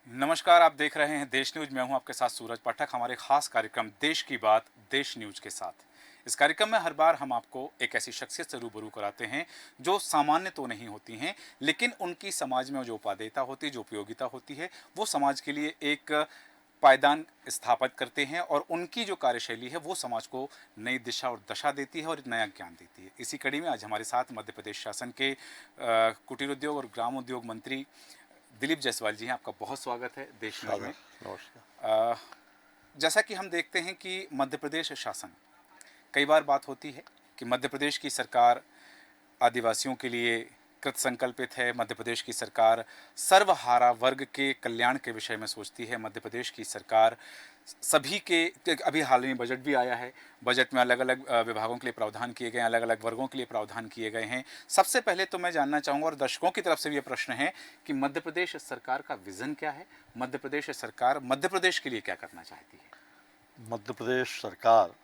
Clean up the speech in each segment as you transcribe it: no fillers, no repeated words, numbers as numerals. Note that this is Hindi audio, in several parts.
नमस्कार, आप देख रहे हैं देश न्यूज। मैं हूं आपके साथ सूरज पाठक। हमारे खास कार्यक्रम देश की बात देश न्यूज के साथ। इस कार्यक्रम में हर बार हम आपको एक ऐसी शख्सियत से रूबरू कराते हैं जो सामान्य तो नहीं होती हैं, लेकिन उनकी समाज में जो उपादेयता होती है, जो उपयोगिता होती है, वो समाज के लिए एक पायदान स्थापित करते हैं और उनकी जो कार्यशैली है वो समाज को नई दिशा और दशा देती है और नया ज्ञान देती है। इसी कड़ी में आज हमारे साथ मध्य प्रदेश शासन के कुटीर उद्योग और ग्राम उद्योग मंत्री दिलीप जायसवाल जी हैं। आपका बहुत स्वागत है देश न्यूज में। स्वागत नमस्कार। जैसा कि हम देखते हैं कि मध्य प्रदेश शासन, कई बार बात होती है कि मध्य प्रदेश की सरकार आदिवासियों के लिए कृत संकल्पित है। मध्य प्रदेश की सरकार सर्वहारा वर्ग के कल्याण के विषय में सोचती है। मध्य प्रदेश की सरकार सभी के, अभी हाल में बजट भी आया है, बजट में अलग अलग विभागों के लिए प्रावधान किए गए हैं, अलग अलग वर्गों के लिए प्रावधान किए गए हैं। सबसे पहले तो मैं जानना चाहूँगा और दर्शकों की तरफ से भी ये प्रश्न है कि मध्य प्रदेश सरकार का विज़न क्या है? मध्य प्रदेश सरकार मध्य प्रदेश के लिए क्या करना चाहती है? मध्य प्रदेश सरकार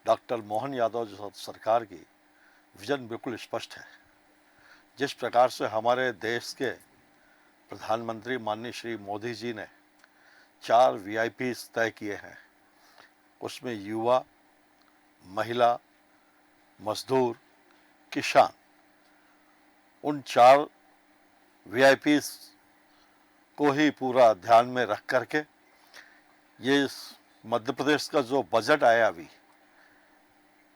डॉक्टर मोहन यादव जो सरकार की विजन बिल्कुल स्पष्ट है। जिस प्रकार से हमारे देश के प्रधानमंत्री माननीय श्री मोदी जी ने 4 वीआईपी तय किए हैं, उसमें युवा, महिला, मजदूर, किसान, उन 4 वीआईपी को ही पूरा ध्यान में रख करके ये मध्य प्रदेश का जो बजट आया अभी,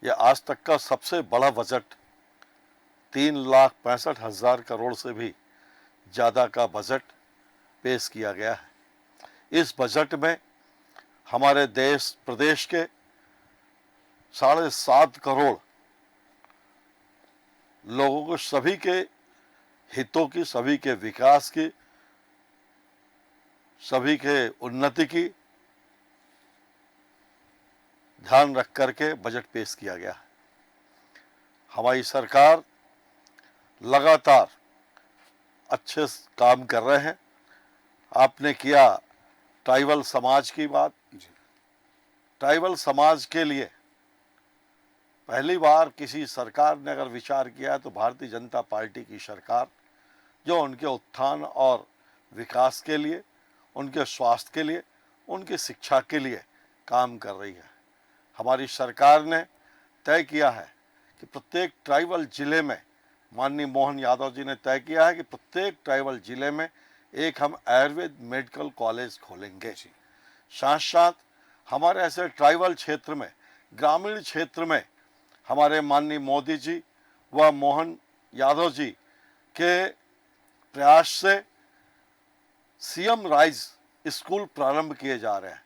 ये आज तक का सबसे बड़ा बजट 3,65,000 करोड़ से भी ज़्यादा का बजट पेश किया गया है। इस बजट में हमारे देश प्रदेश के 7.5 करोड़ लोगों को सभी के हितों की, सभी के विकास की, सभी के उन्नति की ध्यान रख करके बजट पेश किया गया है। हमारी सरकार लगातार अच्छे काम कर रहे हैं। आपने किया ट्राइबल समाज की बात। ट्राइबल समाज के लिए पहली बार किसी सरकार ने अगर विचार किया है तो भारतीय जनता पार्टी की सरकार, जो उनके उत्थान और विकास के लिए, उनके स्वास्थ्य के लिए, उनकी शिक्षा के लिए काम कर रही है। हमारी सरकार ने तय किया है कि प्रत्येक ट्राइबल जिले में, माननीय मोहन यादव जी ने तय किया है कि प्रत्येक ट्राइबल जिले में एक हम आयुर्वेद मेडिकल कॉलेज खोलेंगे। साथ साथ हमारे ऐसे ट्राइबल क्षेत्र में, ग्रामीण क्षेत्र में हमारे माननीय मोदी जी व मोहन यादव जी के प्रयास से सीएम राइज स्कूल प्रारंभ किए जा रहे हैं।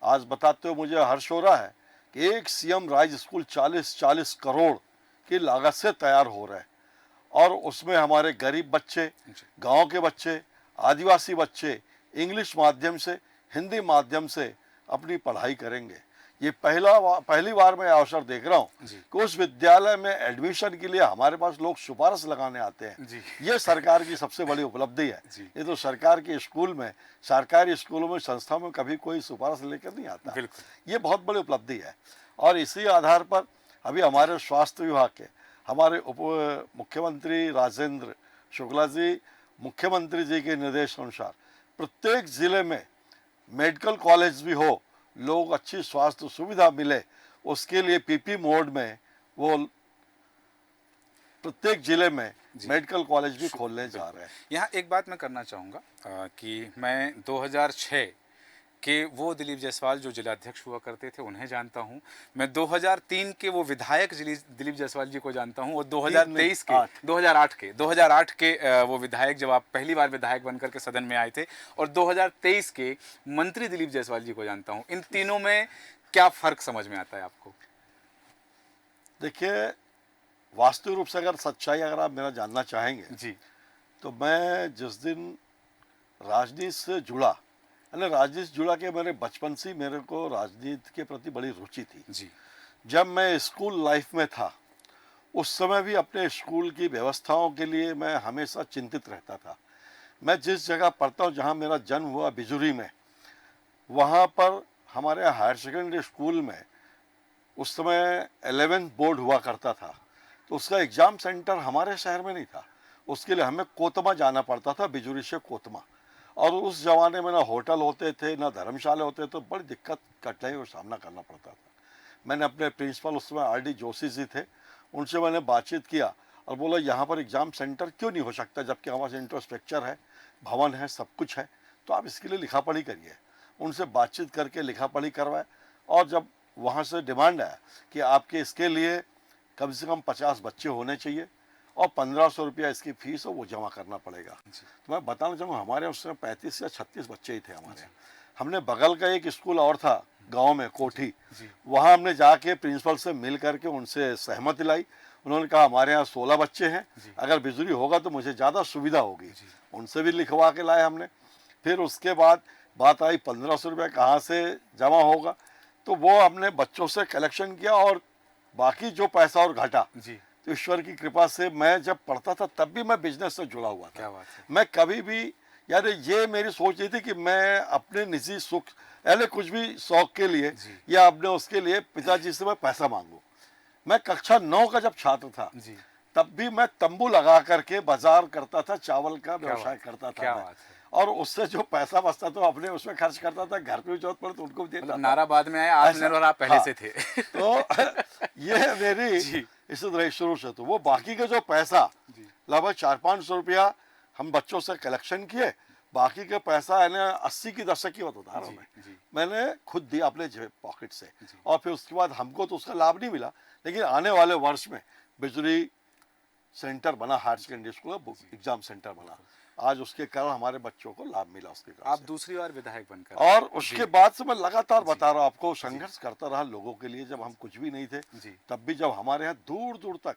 आज बताते हुए मुझे हर्ष हो रहा है कि एक सीएम राइज स्कूल 40 करोड़ की लागत से तैयार हो रहा है और उसमें हमारे गरीब बच्चे, गांव के बच्चे, आदिवासी बच्चे इंग्लिश माध्यम से, हिंदी माध्यम से अपनी पढ़ाई करेंगे। ये पहली बार मैं अवसर देख रहा हूँ कि उस विद्यालय में एडमिशन के लिए हमारे पास लोग सिफारिश लगाने आते हैं। ये सरकार की सबसे बड़ी उपलब्धि है। ये तो सरकार के स्कूल में, सरकारी स्कूलों में, संस्थाओं में कभी कोई सिफारिश लेकर नहीं आता। ये बहुत बड़ी उपलब्धि है। और इसी आधार पर अभी हमारे स्वास्थ्य विभाग के हमारे उप मुख्यमंत्री राजेंद्र शुक्ला जी, मुख्यमंत्री जी के निर्देश अनुसार प्रत्येक जिले में मेडिकल कॉलेज भी हो, लोग अच्छी स्वास्थ्य सुविधा मिले, उसके लिए पीपी मोड में वो प्रत्येक जिले में मेडिकल कॉलेज भी खोलने जा रहे हैं। यहाँ एक बात मैं करना चाहूँगा कि मैं 2006 के वो दिलीप जायसवाल जो जिलाध्यक्ष हुआ करते थे उन्हें जानता हूँ। मैं 2003 के वो विधायक दिलीप जायसवाल जी को जानता हूँ और 2008 के वो विधायक, जब आप पहली बार विधायक बनकर के सदन में आए थे, और 2023 के मंत्री दिलीप जायसवाल जी को जानता हूँ। इन तीनों में क्या फर्क समझ में आता है आपको? देखिए, वास्तविक रूप से अगर सच्चाई अगर आप मेरा जानना चाहेंगे जी, तो मैं जिस दिन राजनीति से जुड़ा, यानी राजनीति से जुड़ा के मेरे बचपन से मेरे को राजनीति के प्रति बड़ी रुचि थी जी। जब मैं स्कूल लाइफ में था उस समय भी अपने स्कूल की व्यवस्थाओं के लिए मैं हमेशा चिंतित रहता था। मैं जिस जगह पढ़ता हूँ, जहाँ मेरा जन्म हुआ बिजुरी में, वहाँ पर हमारे हायर सेकेंडरी स्कूल में उस समय 11th बोर्ड हुआ करता था, तो उसका एग्ज़ाम सेंटर हमारे शहर में नहीं था। उसके लिए हमें कोतमा जाना पड़ता था, बिजुरी से कोतमा। और उस ज़माने में ना होटल होते थे, ना धर्मशाला होते, तो बड़ी दिक्कत कठिनाइयों का सामना करना पड़ता था। मैंने अपने प्रिंसिपल उस समय आर.डी. जोशी जी थे, उनसे मैंने बातचीत किया और बोला यहाँ पर एग्ज़ाम सेंटर क्यों नहीं हो सकता, जबकि हमारे पास इंफ्रास्ट्रक्चर है, भवन है, सब कुछ है, तो आप इसके लिए लिखा पढ़ी करिए। उनसे बातचीत करके लिखा पढ़ी करवाए और जब वहाँ से डिमांड आया कि आपके इसके लिए कम से कम 50 बच्चे होने चाहिए और 1500 रुपया इसकी फीस है वो जमा करना पड़ेगा। तो मैं बताना चाहूँगा हमारे उस समय 35 या 36 बच्चे ही थे हमारे यहाँ। हमने बगल का एक स्कूल और था गांव में कोठी, वहाँ हमने जाके प्रिंसिपल से मिल करके उनसे सहमति लाई। उन्होंने कहा हमारे यहाँ 16 बच्चे हैं, अगर बिजली होगा तो मुझे ज़्यादा सुविधा होगी। उनसे भी लिखवा के लाए हमने। फिर उसके बाद बात आई 1500 रुपये कहाँ से जमा होगा, तो वो हमने बच्चों से कलेक्शन किया और बाकी जो पैसा और घटा जी, तो ईश्वर की कृपा से मैं जब पढ़ता था तब भी मैं बिजनेस से जुड़ा हुआ था। क्या बात है। मैं कभी भी यार ये मेरी सोच ये थी कि मैं अपने निजी सुख यानी कुछ भी शौक के लिए जी। या अपने उसके लिए पिताजी से मैं पैसा मांगू। मैं कक्षा 9 का जब छात्र था जी, तब भी मैं तंबू लगा करके बाजार करता था, चावल का क्या व्यवसाय बात, करता था क्या मैं। बात है। और उससे जो पैसा बचता तो अपने उसमें खर्च करता था, घर पे भी जरूरत पड़े तो उनको भी देता मतलब था। नारा बाद में आया, आत्मनिर्भर आप पहले हाँ, से थे। तो ये मेरी जी, इसी तरह शुरू से। तो वो बाकी का जो पैसा जी, लगभग 400-500 रुपया हम बच्चों से कलेक्शन किए, बाकी का पैसा है ना 80 की दशक की बता रहा हूँ जी, जी, मैंने खुद दिया अपने जेब पॉकेट से। जी। और फिर उसके बाद हमको तो उसका लाभ नहीं मिला, लेकिन आने वाले वर्ष में बिजली सेंटर बना, हायर सेकेंडरी स्कूल का एग्जाम सेंटर बना। आज उसके कारण हमारे बच्चों को लाभ मिला उसके कारण आप से। दूसरी बार विधायक बनकर और आए। उसके जी, बाद से मैं लगातार बता रहा हूँ आपको, संघर्ष करता रहा लोगों के लिए। जब हम कुछ भी नहीं थे जी, तब भी, जब हमारे यहाँ दूर दूर तक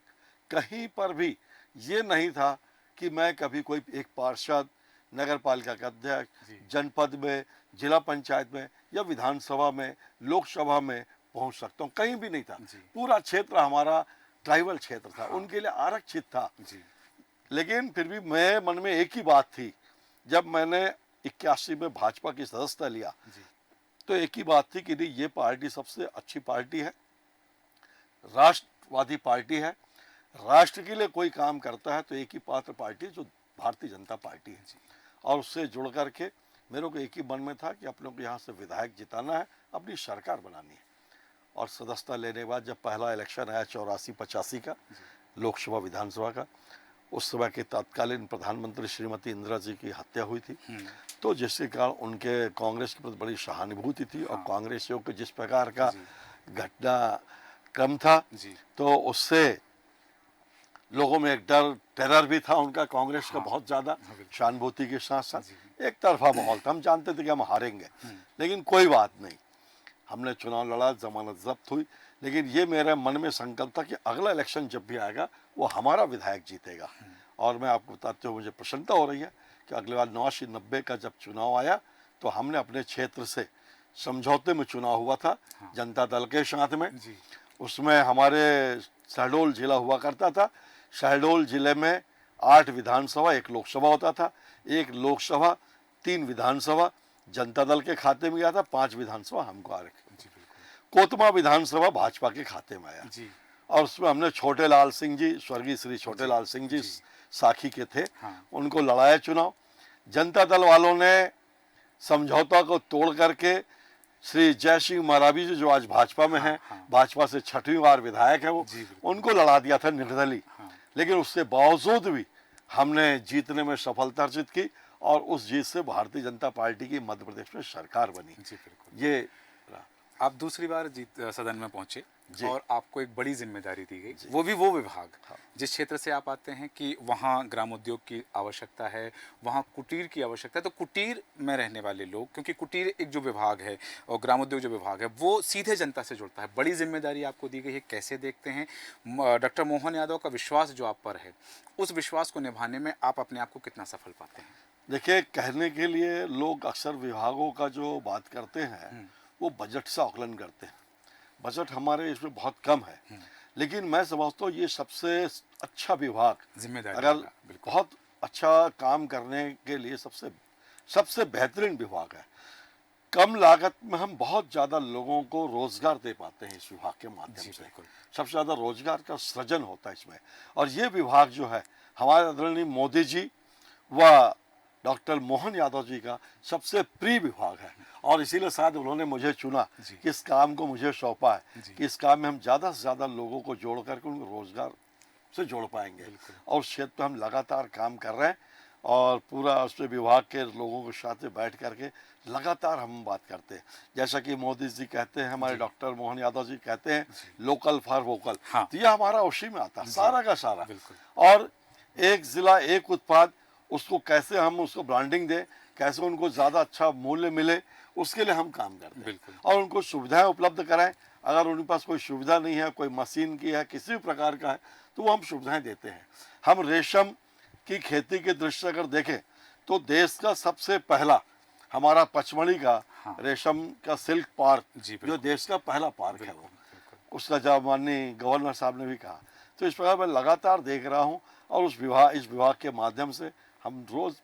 कहीं पर भी ये नहीं था कि मैं कभी कोई एक पार्षद, नगर पालिका का अध्यक्ष, जी। जनपद में, जिला पंचायत में या विधानसभा में, लोकसभा में पहुंच सकता हूँ, कहीं भी नहीं था। जी। पूरा क्षेत्र हमारा ट्राइबल क्षेत्र था, उनके लिए आरक्षित था। जी, लेकिन फिर भी मैं मन में एक ही बात थी, जब मैंने 81 में भाजपा की सदस्यता लिया जी, तो एक ही बात थी कि नहीं, ये पार्टी सबसे अच्छी पार्टी है, राष्ट्रवादी पार्टी है, राष्ट्र के लिए कोई काम करता है तो एक ही पात्र पार्टी जो भारतीय जनता पार्टी है। और उससे जुड़ करके मेरे को एक ही मन में था कि अपनों को यहाँ से विधायक जिताना है, अपनी सरकार बनानी है। और सदस्यता लेने के बाद जब पहला इलेक्शन आया 84-85 का, लोकसभा विधानसभा का, उस समय के तत्कालीन प्रधानमंत्री श्रीमती इंदिरा जी की हत्या हुई थी, तो जिसके कारण उनके कांग्रेस के प्रति बड़ी सहानुभूति थी। और कांग्रेसियों के जिस प्रकार का घटनाक्रम था, जी, तो उससे लोगों में एक डर, टेरर भी था उनका, कांग्रेस का बहुत ज़्यादा, सहानुभूति के साथ साथ एक तरफा माहौल था। हम जानते थे कि हम हारेंगे, लेकिन कोई बात नहीं, हमने चुनाव लड़ा, जमानत जब्त हुई। लेकिन ये मेरे मन में संकल्प था कि अगला इलेक्शन जब भी आएगा वो हमारा विधायक जीतेगा। और मैं आपको बताते हुए मुझे प्रसन्नता हो रही है कि अगले बार 89-90 का जब चुनाव आया तो हमने अपने क्षेत्र से समझौते में चुनाव हुआ था, जनता दल के साथ में। जी, उसमें हमारे शहडोल जिला हुआ करता था, शहडोल जिले में 8 विधानसभा, 1 लोकसभा होता था। 1 लोकसभा, 3 विधानसभा जनता दल के खाते में गया था, 5 विधानसभा हमको आ रखे। जी, बिल्कुल। कोतमा विधानसभा भाजपा के खाते में आया। जी, और उसमें हमने छोटे लाल सिंह जी, स्वर्गीय श्री छोटे लाल सिंह जी साखी के थे, हाँ, उनको लड़ाया चुनाव। जनता दल वालों ने समझौता को तोड़ करके श्री जय सिंह मरावी जी, जो आज भाजपा में हैं, भाजपा से 6वीं बार विधायक है वो, जी, बिल्कुल। उनको लड़ा दिया था निर्दलीय। हाँ, लेकिन उसके बावजूद भी हमने जीतने में सफलता अर्जित की और उस जीत से भारतीय जनता पार्टी की मध्य प्रदेश में सरकार बनी। जी, बिल्कुल। ये आप दूसरी बार सदन में पहुंचे जी। और आपको एक बड़ी जिम्मेदारी दी गई, वो भी वो विभाग जिस क्षेत्र से आप आते हैं कि वहाँ ग्रामोद्योग की आवश्यकता है, वहाँ कुटीर की आवश्यकता है। तो कुटीर में रहने वाले लोग, क्योंकि कुटीर एक जो विभाग है और ग्रामोद्योग जो विभाग है वो सीधे जनता से जुड़ता है, बड़ी जिम्मेदारी आपको दी गई है। कैसे देखते हैं डॉक्टर मोहन यादव का विश्वास जो आप पर है, उस विश्वास को निभाने में आप अपने आप को कितना सफल पाते हैं? देखिए, कहने के लिए लोग अक्सर विभागों का जो बात करते हैं वो बजट से आकलन करते हैं। बजट हमारे इसमें बहुत कम है, लेकिन मैं समझता हूँ ये सबसे अच्छा विभाग, जिम्मेदारी अगर वाला, बिल्कुल। बहुत अच्छा काम करने के लिए सबसे बेहतरीन विभाग है। कम लागत में हम बहुत ज़्यादा लोगों को रोजगार दे पाते हैं इस विभाग के माध्यम से। बिल्कुल। सबसे ज़्यादा रोजगार का सृजन होता है इसमें। और ये विभाग जो है, हमारे आदरणीय मोदी जी व डॉक्टर मोहन यादव जी का सबसे प्रिय विभाग है और इसीलिए शायद उन्होंने मुझे चुना जी। कि इस काम को मुझे सौंपा है जी। कि इस काम में हम ज़्यादा से ज़्यादा लोगों को जोड़ करके उनको रोजगार से जोड़ पाएंगे बिल्कुल। और उस क्षेत्र पे हम लगातार काम कर रहे हैं और पूरा उसमें विभाग के लोगों के साथ में बैठ करके लगातार हम बात करते हैं। जैसा कि मोदी जी कहते हैं, हमारे जी। डॉक्टर मोहन यादव जी कहते हैं जी। लोकल फॉर वोकल, हाँ। तो ये हमारा उसी में आता है जी। सारा का सारा। बिल्कुल। और एक जिला एक उत्पाद, उसको कैसे हम उसको ब्रांडिंग दें, कैसे उनको ज़्यादा अच्छा मूल्य मिले, उसके लिए हम काम करते हैं बिल्कुल। और उनको सुविधाएं उपलब्ध कराएं। अगर उनके पास कोई सुविधा नहीं है, कोई मशीन की है, किसी भी प्रकार का है, तो वो हम सुविधाएं देते हैं। हम रेशम की खेती के दृष्टि से अगर देखें तो देश का सबसे पहला हमारा पचमढ़ी का हाँ। रेशम का सिल्क पार्क, जी, जो बिल्कुल। देश का पहला पार्क है, वो बिल्कुल। उसका जब माननीय गवर्नर साहब ने भी कहा। तो इस प्रकार मैं लगातार देख रहा हूँ और इस विभाग के माध्यम से हम रोज़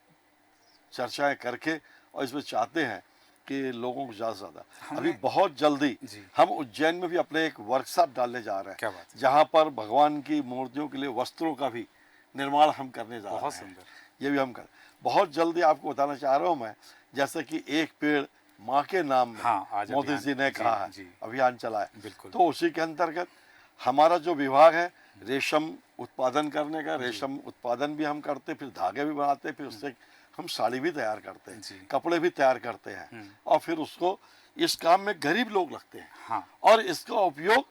चर्चाएं करके और इसमें चाहते हैं कि लोगों को ज़्यादा से ज़्यादा अभी हमने बहुत जल्दी जी। हम उज्जैन में भी अपने एक वर्कशॉप डालने जा रहे क्या हैं, बात है। जहाँ पर भगवान की मूर्तियों के लिए वस्त्रों का भी निर्माण हम करने जा बहुत रहे हैं। सुंदर। ये भी हम कर बहुत जल्दी आपको बताना चाह रहा हूँ मैं, जैसे कि एक पेड़ माँ के नाम में हाँ, आज मोदी अभियान। जी ने जी। कहा है, जी। अभियान चला है। बिल्कुल। तो उसी के अंतर्गत हमारा जो विभाग है रेशम उत्पादन करने का, जी। रेशम उत्पादन भी हम करते, फिर धागे भी बनाते, फिर उससे हम साड़ी भी तैयार करते हैं, जी। कपड़े भी तैयार करते हैं और फिर उसको इस काम में गरीब लोग लगते हैं हाँ। और इसका उपयोग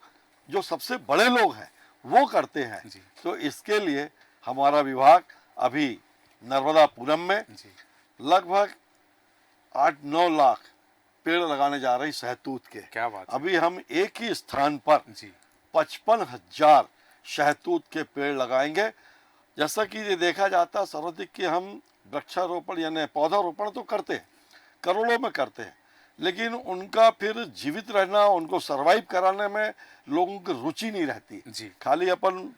जो सबसे बड़े लोग हैं वो करते हैं। जी। तो इसके लिए हमारा विभाग अभी नर्मदापुरम में जी। लगभग 8-9 लाख पेड़ लगाने जा रहे हैं शहतूत के। क्या बात है। अभी हम एक ही स्थान पर जी। 55,000 शहतूत के पेड़ लगाएंगे। जैसा कि ये देखा जाता है सर्वाधिक कि हम वृक्षारोपण यानी पौधारोपण तो करते हैं, करोड़ों में करते हैं, लेकिन उनका फिर जीवित रहना, उनको सरवाइव कराने में लोगों की रुचि नहीं रहती। जी। खाली अपन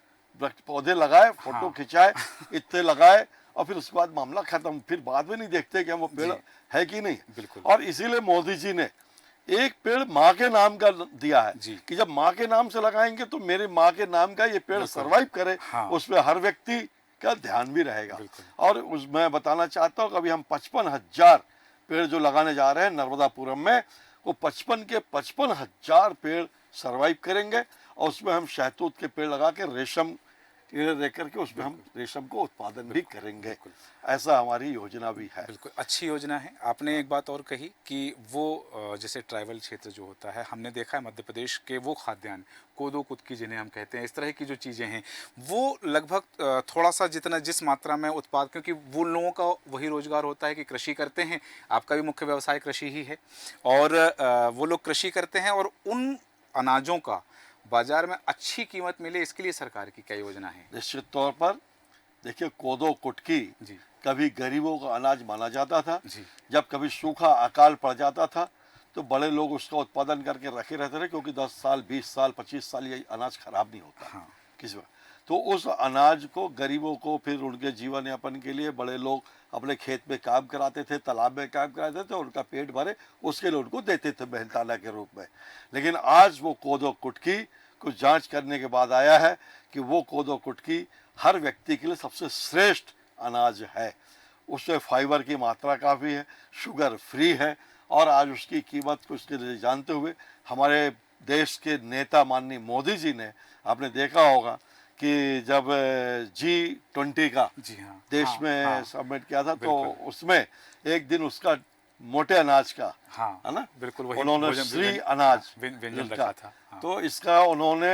पौधे लगाए, फोटो हाँ। खिंचाए, इतने लगाए और फिर उसके बाद मामला खत्म, फिर बाद में नहीं देखते कि हम वो पेड़ जी। है कि नहीं। बिल्कुल। और इसीलिए मोदी जी ने एक पेड़ माँ के नाम का दिया है जी। कि जब माँ के नाम से लगाएंगे तो मेरे माँ के नाम का ये पेड़ बिल्कुल। सरवाइव करे। हाँ। उसमें हर व्यक्ति का ध्यान भी रहेगा। बिल्कुल। और मैं बताना चाहता हूँ कि अभी हम 55,000 पेड़ जो लगाने जा रहे हैं नर्मदापुरम में, वो 55,000 पेड़ सरवाइव करेंगे और उसमें हम शहतूत के पेड़ लगा के रेशम रह करके उसमें हम रेशम को उत्पादन भी करेंगे। बिल्कुल। ऐसा हमारी योजना भी है। बिल्कुल अच्छी योजना है। आपने एक बात और कही कि वो जैसे ट्राइबल क्षेत्र जो होता है, हमने देखा है मध्य प्रदेश के वो खाद्यान्न कोदो कुटकी जिन्हें हम कहते हैं, इस तरह की जो चीज़ें हैं वो लगभग थोड़ा सा जितना जिस मात्रा में उत्पाद, क्योंकि वो लोगों का वही रोजगार होता है कि कृषि करते हैं, आपका भी मुख्य व्यवसाय कृषि ही है, और वो लोग कृषि करते हैं और उन अनाजों का बाजार में अच्छी कीमत मिले, इसके लिए सरकार की क्या योजना है। निश्चित तौर पर देखिए, कोदो कुटकी जी। कभी गरीबों का अनाज माना जाता था। जी। जब कभी सूखा अकाल पड़ जाता था तो बड़े लोग उसका उत्पादन करके रखे रहते थे, क्योंकि 10 साल 20 साल 25 साल ये अनाज खराब नहीं होता। हाँ। किसी वक्त तो उस अनाज को गरीबों को फिर उनके जीवन यापन के लिए बड़े लोग अपने खेत में काम कराते थे, तालाब में काम कराते थे, उनका पेट भरे उसके लिए उनको देते थे मेहनताना के रूप में। लेकिन आज वो कोदो कुटकी को जांच करने के बाद आया है कि वो कोदो कुटकी हर व्यक्ति के लिए सबसे श्रेष्ठ अनाज है। उसमें फाइबर की मात्रा काफ़ी है, शुगर फ्री है और आज उसकी कीमत को उसके लिए जानते हुए हमारे देश के नेता माननीय मोदी जी ने, आपने देखा होगा कि जब G20 का जी। हाँ। देश हाँ। में हाँ। सबमिट किया था, तो बिल्कुल। उसमें एक दिन उसका मोटे अनाज का, हाँ। है ना, बिल्कुल वही उन्होंने भोजन श्री अनाज व्यंजन जिसका, रखा था। हाँ। तो इसका उन्होंने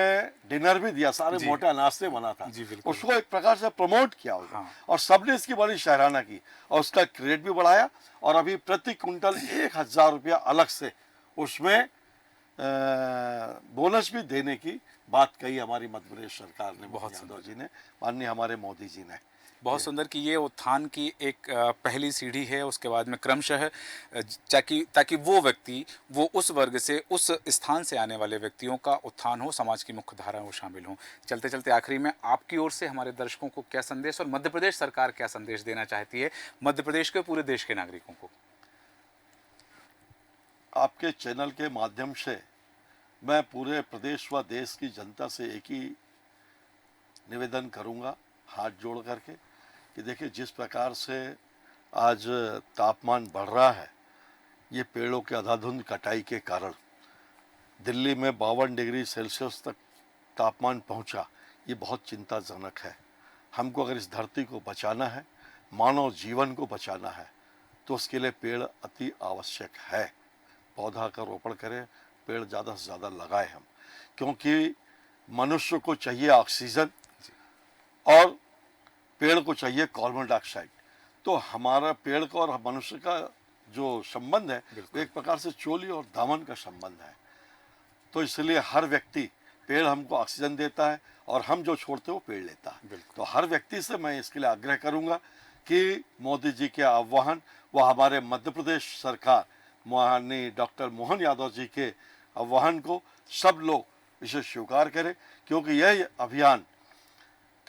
डिनर भी दिया, सारे जी। मोटे अनाज से बना था। जी, बिल्कुल। उसको एक प्रकार से प्रमोट किया होगा। हाँ। और सबने इसकी बड़ी सराहना की और उसका क्रेडिट भी बढ़ाया और अभी प्रति कुंटल 1,000 रुपया अलग से उसमें बोनस भी देने की बात कही हमारी मध्य प्रदेश सरकार ने, बहुत यादव जी ने, माननीय हमारे मोदी जी ने। बहुत सुंदर कि ये उत्थान की एक पहली सीढ़ी है, उसके बाद में क्रमशः ताकि वो व्यक्ति, वो उस वर्ग से, उस स्थान से आने वाले व्यक्तियों का उत्थान हो, समाज की मुख्य धारा में शामिल हों। चलते चलते आखिरी में आपकी ओर से हमारे दर्शकों को क्या संदेश और मध्य प्रदेश सरकार क्या संदेश देना चाहती है मध्य प्रदेश के पूरे देश के नागरिकों को। आपके चैनल के माध्यम से मैं पूरे प्रदेश व देश की जनता से एक ही निवेदन करूंगा, हाथ जोड़ करके, कि देखिए जिस प्रकार से आज तापमान बढ़ रहा है, ये पेड़ों के अंधाधुंध कटाई के कारण दिल्ली में 52 डिग्री सेल्सियस तक तापमान पहुंचा। ये बहुत चिंताजनक है। हमको अगर इस धरती को बचाना है, मानव जीवन को बचाना है, तो उसके लिए पेड़ अति आवश्यक है। पौधा का रोपण करें, पेड़ ज़्यादा से ज़्यादा लगाएं हम, क्योंकि मनुष्य को चाहिए ऑक्सीजन और पेड़ को चाहिए कार्बन डाइऑक्साइड। तो हमारा पेड़ का और मनुष्य का जो संबंध है वो एक प्रकार से चोली और दामन का संबंध है। तो इसलिए हर व्यक्ति, पेड़ हमको ऑक्सीजन देता है और हम जो छोड़ते हैं वो पेड़ लेता है। तो हर व्यक्ति से मैं इसके लिए आग्रह करूंगा कि मोदी जी के आह्वान व हमारे मध्य प्रदेश सरकार माननीय डॉक्टर मोहन यादव जी के आह्वान को सब लोग इसे स्वीकार करें, क्योंकि यह अभियान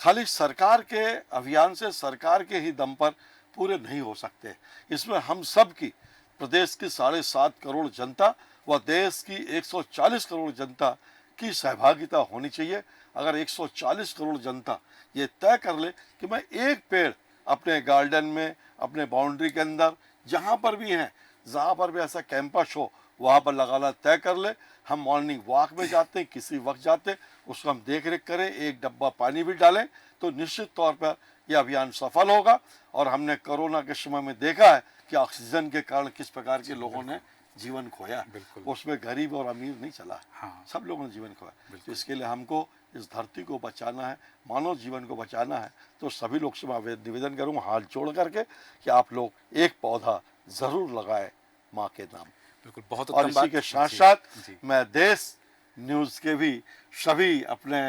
खाली सरकार के अभियान से, सरकार के ही दम पर पूरे नहीं हो सकते। इसमें हम सब की, प्रदेश की 7.5 करोड़ जनता व देश की 140 करोड़ जनता की सहभागिता होनी चाहिए। अगर 140 करोड़ जनता ये तय कर ले कि मैं एक पेड़ अपने गार्डन में, अपने बाउंड्री के अंदर, जहाँ पर भी हैं, जहाँ पर भी ऐसा कैंपस हो वहाँ पर लगाना तय कर ले। हम मॉर्निंग वॉक में जाते हैं, किसी वक्त जाते, उसको हम देख रेख करें, एक डब्बा पानी भी डालें, तो निश्चित तौर पर यह अभियान सफल होगा। और हमने कोरोना के समय में देखा है कि ऑक्सीजन के कारण किस प्रकार के लोगों ने जीवन खोया। उसमें गरीब और अमीर नहीं चला, सब लोगों ने जीवन खोया। तो इसके लिए हमको इस धरती को बचाना है, मानव जीवन को बचाना है। तो सभी लोग से मैं निवेदन करूँगा हाथ जोड़ करके कि आप लोग एक पौधा ज़रूर लगाए माँ के नाम। बिल्कुल, बहुत और इसी के साथ साथ मैं देश न्यूज़ के भी सभी अपने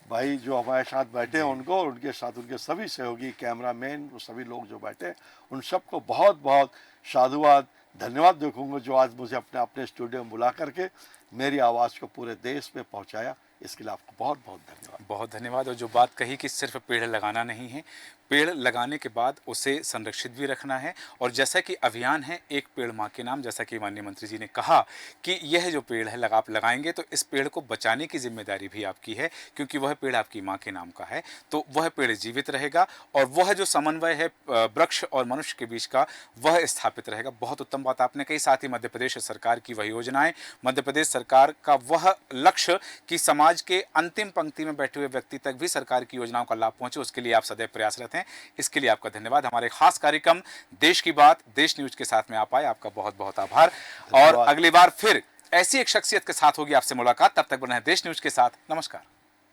भाई जो हमारे साथ बैठे हैं उनको, और उनके साथ उनके सभी सहयोगी, कैमरामैन, वो सभी लोग जो बैठे हैं, उन सबको बहुत बहुत साधुवाद, धन्यवाद देखूंगा जो आज मुझे अपने अपने स्टूडियो में बुला करके मेरी आवाज़ को पूरे देश में पहुंचाया। इसके लिए आपको बहुत बहुत धन्यवाद। बहुत धन्यवाद। और जो बात कही कि सिर्फ पेड़ लगाना नहीं है, पेड़ लगाने के बाद उसे संरक्षित भी रखना है। और जैसा कि अभियान है एक पेड़ माँ के नाम, जैसा कि माननीय मंत्री जी ने कहा कि यह जो पेड़ है आप लगाएंगे तो इस पेड़ को बचाने की जिम्मेदारी भी आपकी है, क्योंकि वह पेड़ आपकी माँ के नाम का है। तो वह पेड़ जीवित रहेगा और वह जो समन्वय है वृक्ष और मनुष्य के बीच का, वह स्थापित रहेगा। बहुत उत्तम बात आपने कही। साथ ही मध्य प्रदेश सरकार की वह योजनाएं, मध्य प्रदेश सरकार का वह लक्ष्य कि समाज के अंतिम पंक्ति में बैठे हुए व्यक्ति तक भी सरकार की योजनाओं का लाभ पहुंचे, उसके लिए आप सदैव प्रयासरत हैं। इसके लिए आपका धन्यवाद। हमारे खास कार्यक्रम देश की बात, देश न्यूज के साथ में आप आए, आपका बहुत बहुत आभार। और अगली बार फिर ऐसी एक शख्सियत के साथ होगी आपसे मुलाकात। तब तक बने हैं देश न्यूज के साथ। नमस्कार।